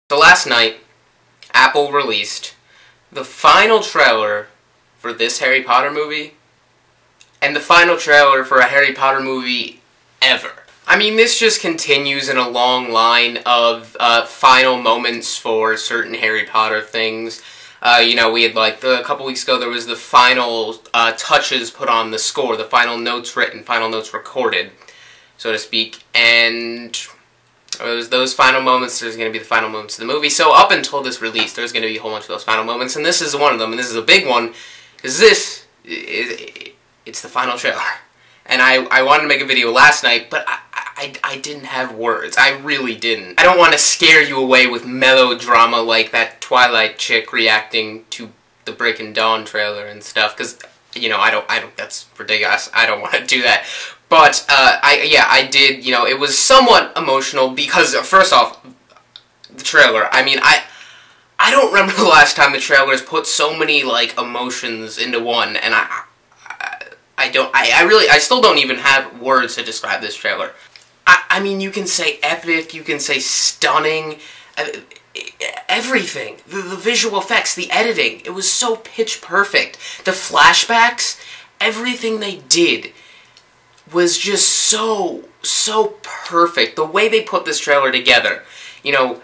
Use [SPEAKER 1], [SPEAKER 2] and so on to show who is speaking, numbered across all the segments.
[SPEAKER 1] So last night, Apple released the final trailer for this Harry Potter movie, and the final trailer for a Harry Potter movie ever. I mean, this just continues in a long line of final moments for certain Harry Potter things. You know, we had, like, a couple weeks ago, there was the final touches put on the score, the final notes written, final notes recorded, so to speak, and it was those final moments. There's going to be the final moments of the movie. So up until this release, there's going to be a whole bunch of those final moments, and this is one of them, and this is a big one, because it's the final trailer. And I wanted to make a video last night, but I didn't have words. I really didn't. I don't want to scare you away with melodrama like that Twilight chick reacting to the Breaking Dawn trailer and stuff, because, you know, I don't, that's ridiculous. I don't want to do that. But, I did, you know, it was somewhat emotional because, first off, the trailer, I mean, I don't remember the last time the trailers put so many, like, emotions into one, and I still don't even have words to describe this trailer. I mean, you can say epic, you can say stunning, everything. The visual effects, the editing, it was so pitch perfect. The flashbacks, everything they did was just so perfect. The way they put this trailer together, you know,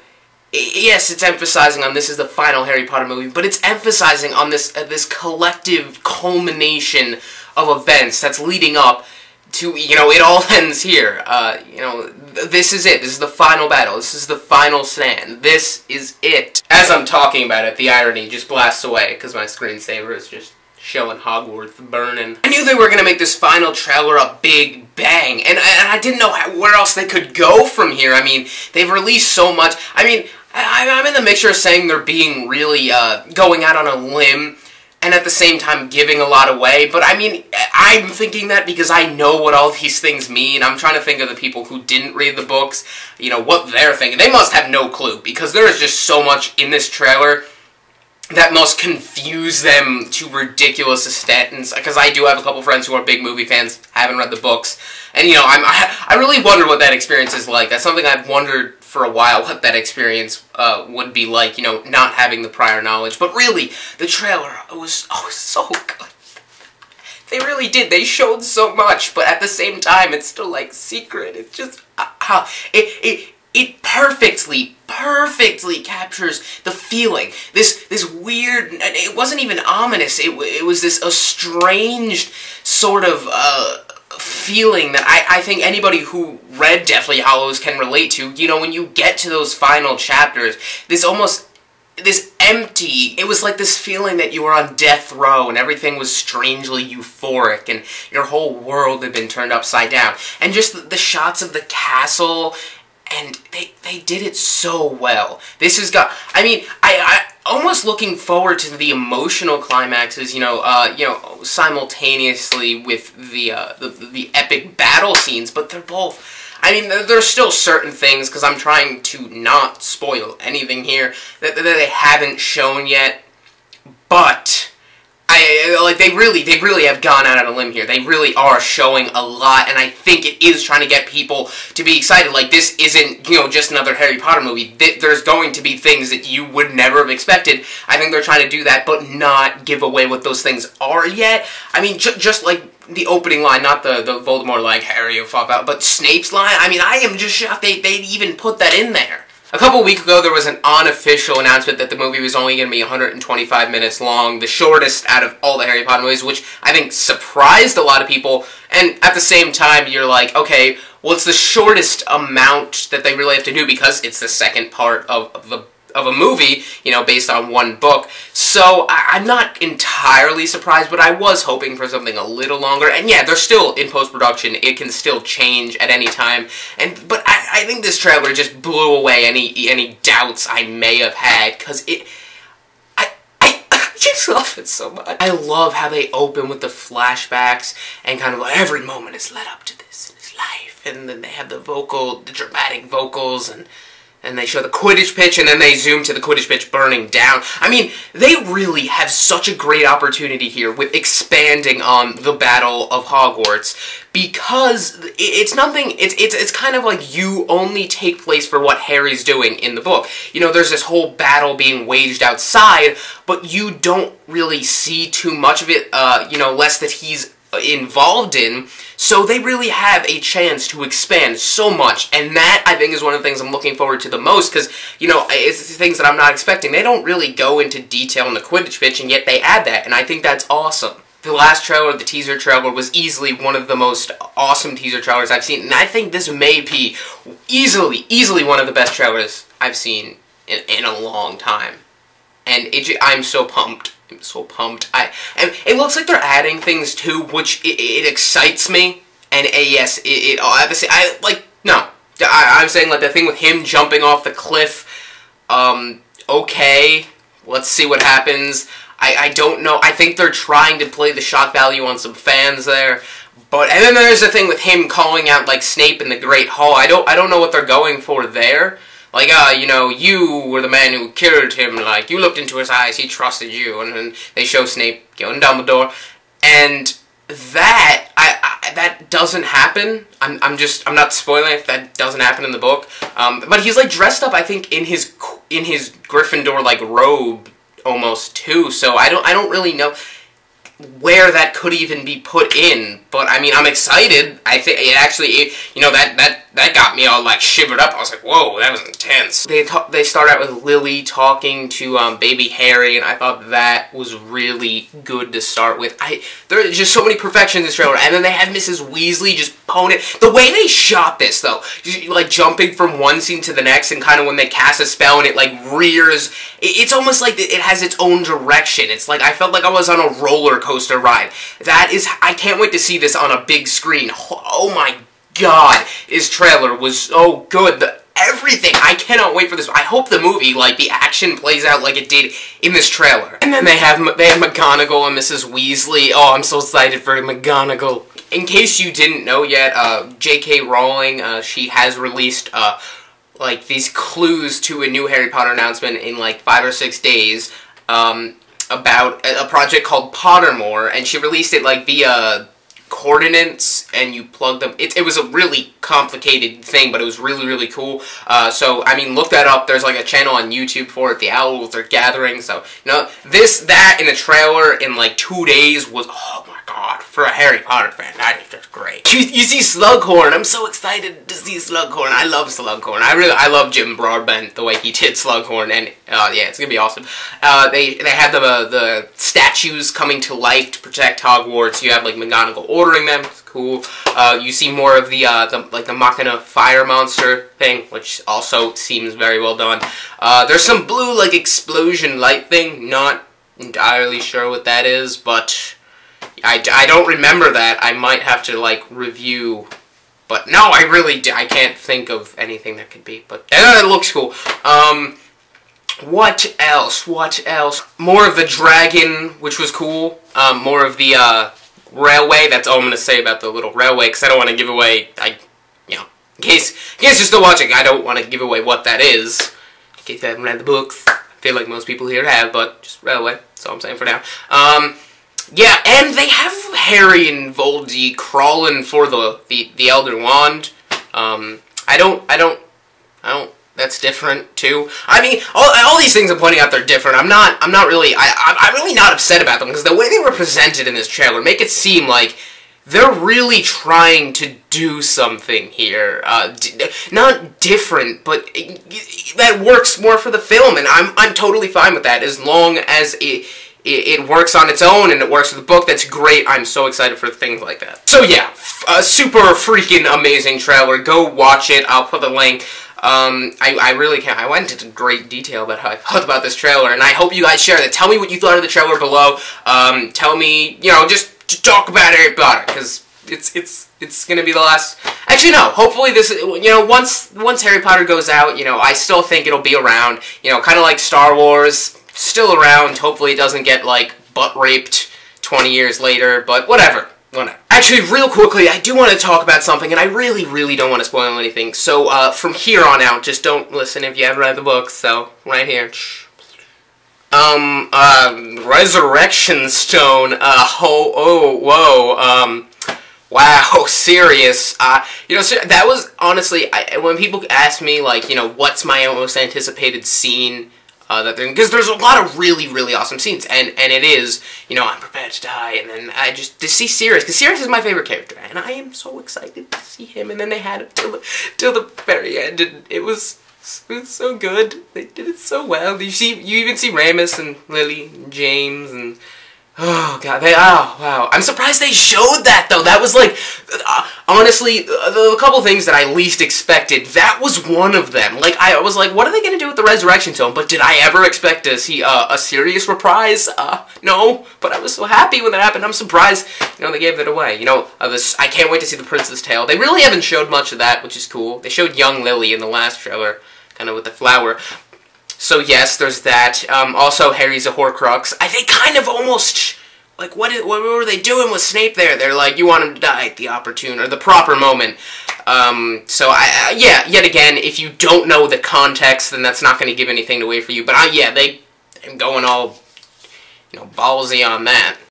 [SPEAKER 1] yes, it's emphasizing on this is the final Harry Potter movie, but it's emphasizing on this collective culmination of events that's leading up to, you know, it all ends here. You know, this is it. This is the final battle. This is the final stand. This is it. As I'm talking about it, the irony just blasts away because my screensaver is just showing Hogwarts burning. I knew they were going to make this final trailer a big bang, and I didn't know where else they could go from here. I mean, they've released so much. I mean, I'm in the mixture of saying they're being really, going out on a limb, and at the same time giving a lot away, but I mean, I'm thinking that because I know what all these things mean. I'm trying to think of the people who didn't read the books, you know, what they're thinking. They must have no clue, because there is just so much in this trailer that must confuse them to ridiculous extents, because I do have a couple friends who are big movie fans, haven't read the books, and, you know, I really wonder what that experience is like. That's something I've wondered for a while, what that experience would be like, you know, not having the prior knowledge. But really, the trailer, it was so good. They really did. They showed so much, but at the same time, it's still, like, secret. It's just, it perfectly captures the feeling. This weird, it wasn't even ominous, it was this estranged sort of, feeling that I think anybody who read Deathly Hallows can relate to. You know, when you get to those final chapters, this empty, it was like this feeling that you were on death row and everything was strangely euphoric and your whole world had been turned upside down. And just the shots of the castle, and they did it so well. This has got, I mean, I almost looking forward to the emotional climaxes, you know, simultaneously with the epic battle scenes, but they're both, I mean, there's still certain things, because I'm trying to not spoil anything here, that they haven't shown yet, but they really have gone out on a limb here. They really are showing a lot, and I think it is trying to get people to be excited. Like, this isn't, you know, just another Harry Potter movie. There's going to be things that you would never have expected. I think they're trying to do that, but not give away what those things are yet. I mean, just like the opening line, not the Voldemort, like, Harry, you fuck out, but Snape's line, I mean, I am just shocked they even put that in there. A couple weeks ago, there was an unofficial announcement that the movie was only going to be 125 minutes long, the shortest out of all the Harry Potter movies, which I think surprised a lot of people, and at the same time, you're like, okay, well, it's the shortest amount that they really have to do, because it's the second part of a movie, you know, based on one book. So I'm not entirely surprised, but I was hoping for something a little longer. And yeah, they're still in post-production. It can still change at any time. But I think this trailer just blew away any doubts I may have had, because I just love it so much. I love how they open with the flashbacks and kind of like every moment is led up to this in his life, and then they have the dramatic vocals, and and they show the Quidditch pitch, and then they zoom to the Quidditch pitch burning down. I mean, they really have such a great opportunity here with expanding on the Battle of Hogwarts, because it's nothing, it's kind of like you only take place for what Harry's doing in the book. You know, there's this whole battle being waged outside, but you don't really see too much of it, you know, less that he's involved in, so they really have a chance to expand so much, and that, I think, is one of the things I'm looking forward to the most, because, you know, it's things that I'm not expecting. They don't really go into detail in the Quidditch pitch, and yet they add that, and I think that's awesome. The last trailer, the teaser trailer, was easily one of the most awesome teaser trailers I've seen, and I think this may be easily one of the best trailers I've seen in a long time. And I'm so pumped. I'm so pumped. And it looks like they're adding things too, which it excites me. And yes, obviously, I'm saying, like, the thing with him jumping off the cliff. Okay, let's see what happens. I don't know. I think they're trying to play the shock value on some fans there. And then there's the thing with him calling out, like, Snape in the Great Hall. I don't know what they're going for there. Like, you know, you were the man who cured him, like, you looked into his eyes, he trusted you, and then they show Snape going down the door, and that, that doesn't happen. I'm not spoiling if that doesn't happen in the book, but he's, like, dressed up, I think, in his Gryffindor, like, robe, almost, too, so I don't really know where that could even be put in, but I mean, I'm excited. I think it actually, you know, that got me all, like, shivered up. I was like, whoa, that was intense. They start out with Lily talking to baby Harry, and I thought that was really good to start with. There are just so many perfections in this trailer, and then they have Mrs. Weasley just pwn it. The way they shot this, though, like, jumping from one scene to the next, and kind of when they cast a spell and it, like, rears, it's almost like it has its own direction. It's like, I felt like I was on a roller coaster ride. I can't wait to see this on a big screen. Oh my god, this trailer was so good. Everything. I cannot wait for this. I hope the movie, like, the action plays out like it did in this trailer. And then they have McGonagall and Mrs. Weasley. Oh, I'm so excited for McGonagall. In case you didn't know yet, J.K. Rowling, she has released, like, these clues to a new Harry Potter announcement in, like, 5 or 6 days, about a project called Pottermore, and she released it, like, via coordinates, and you plug them. It was a really complicated thing, but it was really, really cool. So, I mean, look that up. There's, like, a channel on YouTube for it. The Owls are gathering. So, you know, that in a trailer in, like, 2 days was, oh my god, for a Harry Potter fan, that is just great. You see Slughorn. I'm so excited to see Slughorn. I love Slughorn. I love Jim Broadbent, the way he did Slughorn, and, yeah, it's gonna be awesome. They have the statues coming to life to protect Hogwarts. You have, like, McGonagall ordering them. It's cool. You see more of the Machina fire monster thing, which also seems very well done. There's some blue, like, explosion light thing. Not entirely sure what that is, but I don't remember that. I might have to, like, review, but no, I can't think of anything that could be, but it looks cool. What else? More of the dragon, which was cool. More of the, railway. That's all I'm gonna say about the little railway, because I don't want to give away, you know, in case you're still watching, I don't want to give away what that is, in case you haven't read the books. I feel like most people here have, but just railway, that's all I'm saying for now. Yeah, and they have Harry and Voldy crawling for the Elder Wand. I don't, that's different, too. I mean, all these things I'm pointing out, they're different. I'm really not upset about them, because the way they were presented in this trailer make it seem like they're really trying to do something here. Not different, but that works more for the film, and I'm totally fine with that, as long as it works on its own, and it works with the book. That's great. I'm so excited for things like that. So yeah, a super freaking amazing trailer. Go watch it. I'll put the link. I really can't. I went into great detail about how I felt about this trailer, and I hope you guys share that. Tell me what you thought of the trailer below. Tell me, you know, just to talk about Harry Potter, because it's gonna be the last. Actually, no. Hopefully, this, you know, once Harry Potter goes out, you know, I still think it'll be around. You know, kind of like Star Wars, still around. Hopefully, it doesn't get, like, butt raped 20 years later, but whatever. Actually, real quickly, I do want to talk about something, and I really, really don't want to spoil anything. So, from here on out, just don't listen if you haven't read the book, so, right here. Resurrection Stone, wow, serious. You know, so that was, honestly, when people ask me, like, you know, what's my most anticipated scene, because there's a lot of really, really awesome scenes, and it is, you know, I'm prepared to die, and then to see Sirius, because Sirius is my favorite character, and I am so excited to see him, and then they had it till the very end, and it was so good. They did it so well. You even see Ramus and Lily and James and oh god, wow. I'm surprised they showed that though. That was like, honestly, the couple things that I least expected, that was one of them. Like, I was like, what are they gonna do with the Resurrection Stone? But did I ever expect to see a serious reprise? No. But I was so happy when that happened. I'm surprised, you know, they gave it away. You know, I can't wait to see the Prince's Tale. They really haven't showed much of that, which is cool. They showed young Lily in the last trailer, kind of with the flower. So yes, there's that. Also, Harry's a Horcrux. They kind of almost, like, what were they doing with Snape there? They're like, you want him to die at the opportune, or the proper moment. So, yeah, yet again, if you don't know the context, then that's not going to give anything away for you. But, yeah, I'm going all, you know, ballsy on that.